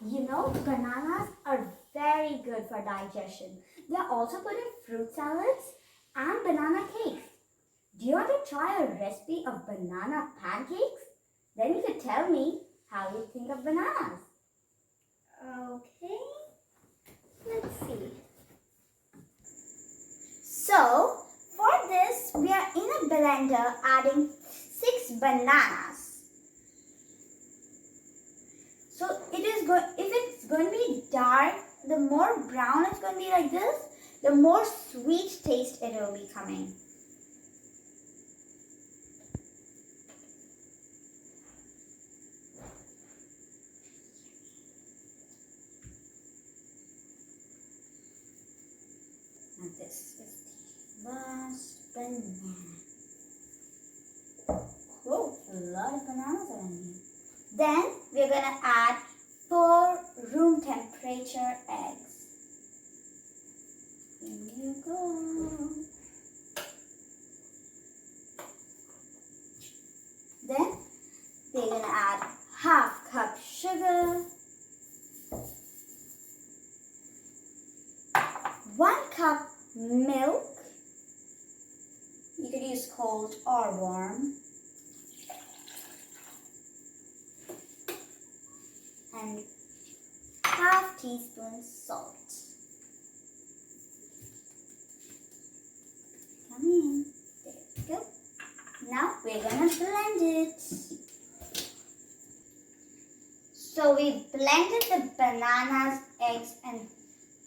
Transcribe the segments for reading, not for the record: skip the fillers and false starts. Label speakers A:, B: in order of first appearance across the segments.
A: You know, bananas are very good for digestion. They are also good in fruit salads and banana cakes. Do you want to try a recipe of banana pancakes? Then you could tell me how you think of bananas.
B: Okay, let's see.
A: So, for this, we are in a blender adding 6 bananas. So, if it's going to be dark, the more brown it's going to be like this, the more sweet taste it will be coming. And this is the last banana. Whoa, a lot of bananas are in here. Then we're going to add 4 room temperature eggs. Here you go. Then we're going to add half cup sugar, 1 cup milk. You could use cold or warm. And half teaspoon salt. Come in. There we go. Now we're gonna blend it. So we blended the bananas, eggs, and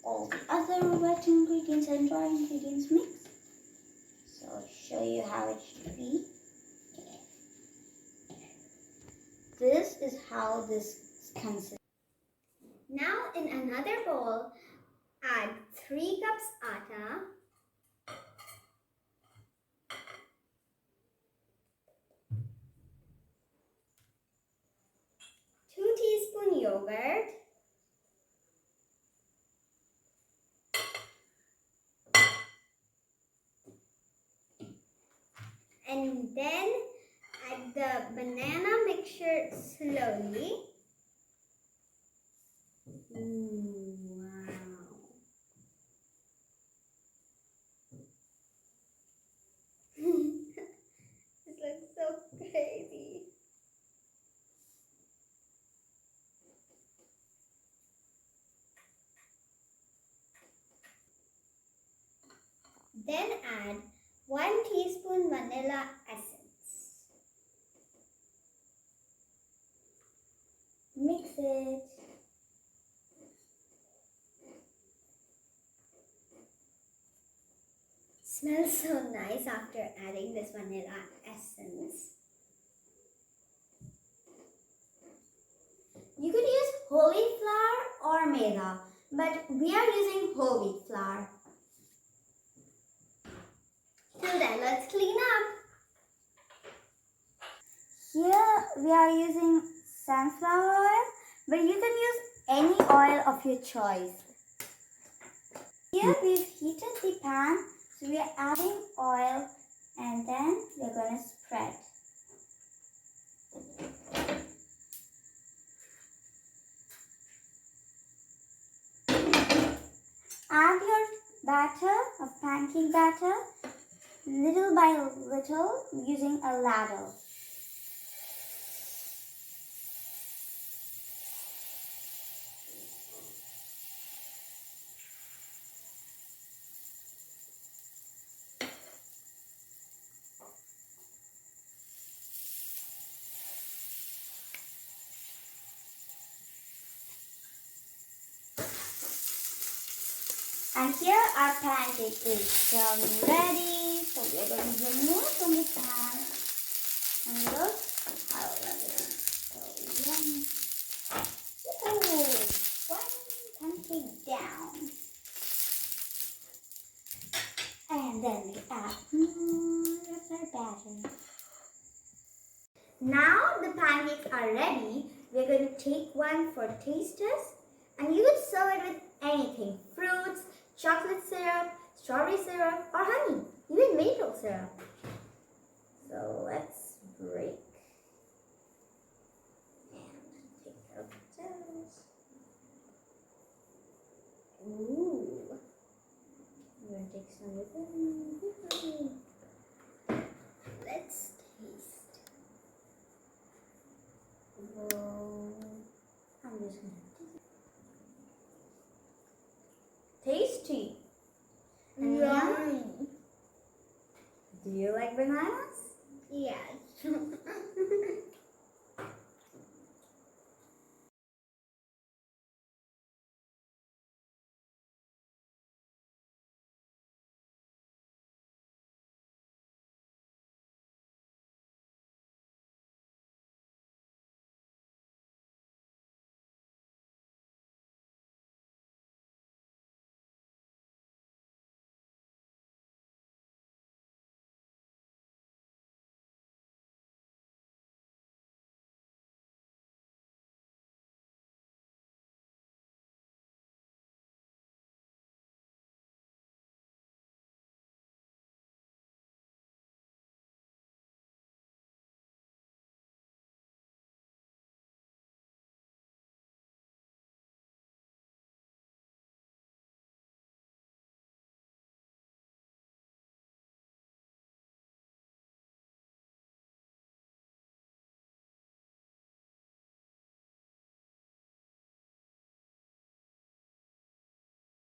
A: all the other wet ingredients and dry ingredients mixed. So I'll show you how it should be. This is how this consists.
B: Now in another bowl, add 3 cups atta, 2 teaspoon yogurt, and then add the banana mixture slowly. Ooh, wow. This looks so crazy. Then add 1 teaspoon vanilla essence.
A: Mix it.
B: Smells so nice after adding this vanilla essence.
A: You could use whole wheat flour or maida, but we are using whole wheat flour.
B: Till then, let's clean up.
A: Here we are using sunflower oil, but you can use any oil of your choice. Here we've heated the pan, so we are adding oil and then we're going to spread. Add your batter of pancake batter little by little using a ladle. And here our pancake is ready. So we are going to remove from the pan. And look how lovely. So yummy. Oh, 1 pancake down. And then we add more of our batter. Now the pancakes are ready. We're going to take one for taste test. And you could serve it with anything. Fruits, chocolate syrup, strawberry syrup, or honey, even maple syrup. So let's break and take out this.
B: Ooh.
A: I'm going to take some with it.
B: Let's taste. Whoa.
A: I'm just going to